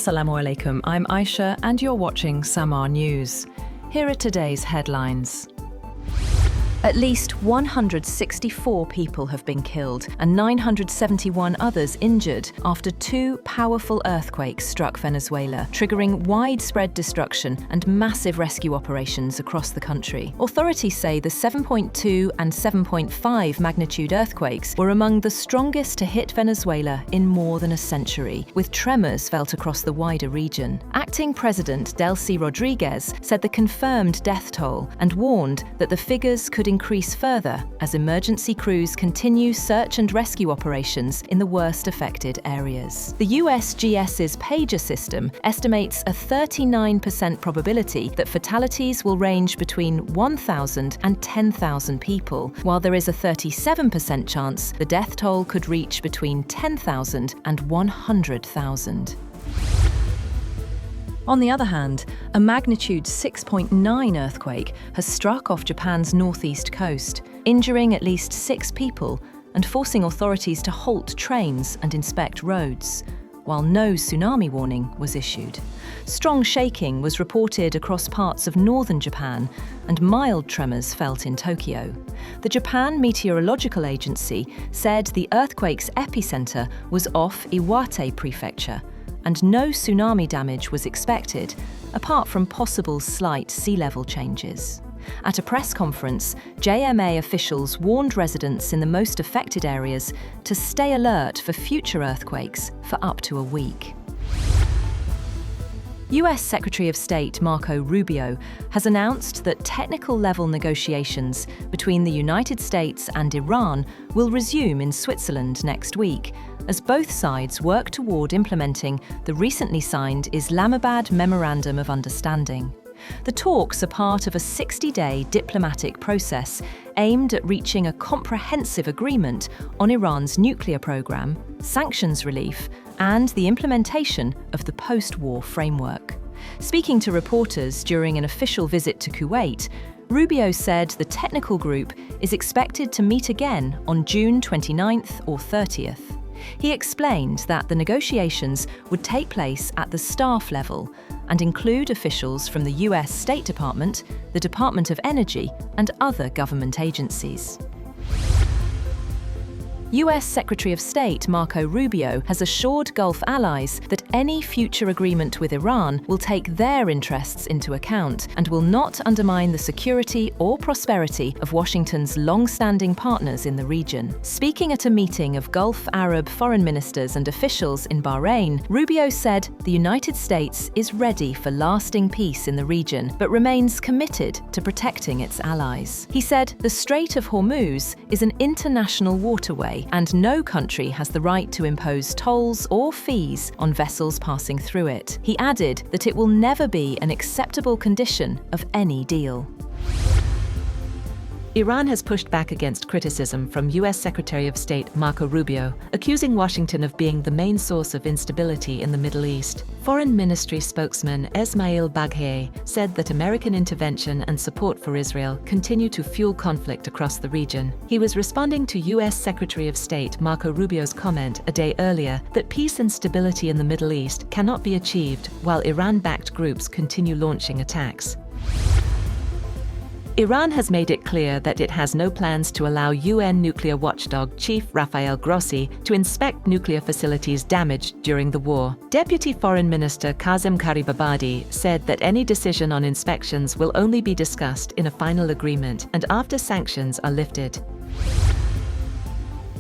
Assalamu alaikum, I'm Aisha and you're watching Samaa News. Here are today's headlines. At least 164 people have been killed and 971 others injured after two powerful earthquakes struck Venezuela, triggering widespread destruction and massive rescue operations across the country. Authorities say the 7.2 and 7.5 magnitude earthquakes were among the strongest to hit Venezuela in more than a century, with tremors felt across the wider region. Acting President Delcy Rodriguez said the confirmed death toll and warned that the figures could increase further as emergency crews continue search and rescue operations in the worst affected areas. The USGS's pager system estimates a 39% probability that fatalities will range between 1,000 and 10,000 people, while there is a 37% chance the death toll could reach between 10,000 and 100,000. On the other hand, a magnitude 6.9 earthquake has struck off Japan's northeast coast, injuring at least 6 people and forcing authorities to halt trains and inspect roads, while no tsunami warning was issued. Strong shaking was reported across parts of northern Japan and mild tremors felt in Tokyo. The Japan Meteorological Agency said the earthquake's epicenter was off Iwate Prefecture, and no tsunami damage was expected, apart from possible slight sea level changes. At a press conference, JMA officials warned residents in the most affected areas to stay alert for future earthquakes for up to a week. US Secretary of State Marco Rubio has announced that technical-level negotiations between the United States and Iran will resume in Switzerland next week, as both sides work toward implementing the recently signed Islamabad Memorandum of Understanding. The talks are part of a 60-day diplomatic process aimed at reaching a comprehensive agreement on Iran's nuclear program, sanctions relief, and the implementation of the post-war framework. Speaking to reporters during an official visit to Kuwait, Rubio said the technical group is expected to meet again on June 29th or 30th. He explained that the negotiations would take place at the staff level and include officials from the US State Department, the Department of Energy, and other government agencies. US Secretary of State Marco Rubio has assured Gulf allies that any future agreement with Iran will take their interests into account and will not undermine the security or prosperity of Washington's long-standing partners in the region. Speaking at a meeting of Gulf Arab foreign ministers and officials in Bahrain, Rubio said the United States is ready for lasting peace in the region, but remains committed to protecting its allies. He said the Strait of Hormuz is an international waterway, and no country has the right to impose tolls or fees on vessels passing through it. He added that it will never be an acceptable condition of any deal. Iran has pushed back against criticism from US Secretary of State Marco Rubio, accusing Washington of being the main source of instability in the Middle East. Foreign Ministry spokesman Esmail Baghaei said that American intervention and support for Israel continue to fuel conflict across the region. He was responding to US Secretary of State Marco Rubio's comment a day earlier that peace and stability in the Middle East cannot be achieved while Iran-backed groups continue launching attacks. Iran has made it clear that it has no plans to allow UN nuclear watchdog Chief Rafael Grossi to inspect nuclear facilities damaged during the war. Deputy Foreign Minister Kazem Garibabadi said that any decision on inspections will only be discussed in a final agreement and after sanctions are lifted.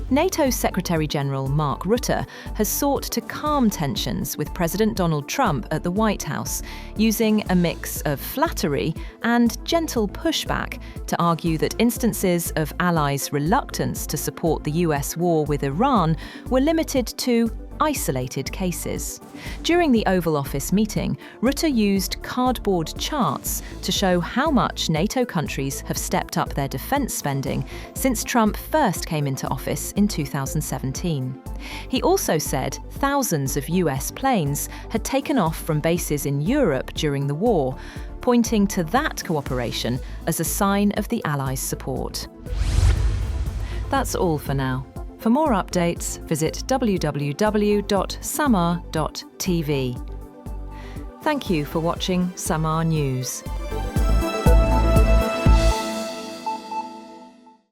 NATO Secretary-General Mark Rutte has sought to calm tensions with President Donald Trump at the White House, using a mix of flattery and gentle pushback to argue that instances of allies' reluctance to support the US war with Iran were limited to isolated cases. During the Oval Office meeting, Rutte used cardboard charts to show how much NATO countries have stepped up their defense spending since Trump first came into office in 2017. He also said thousands of US planes had taken off from bases in Europe during the war, pointing to that cooperation as a sign of the Allies' support. That's all for now. For more updates, visit www.samaa.tv. Thank you for watching Samaa News.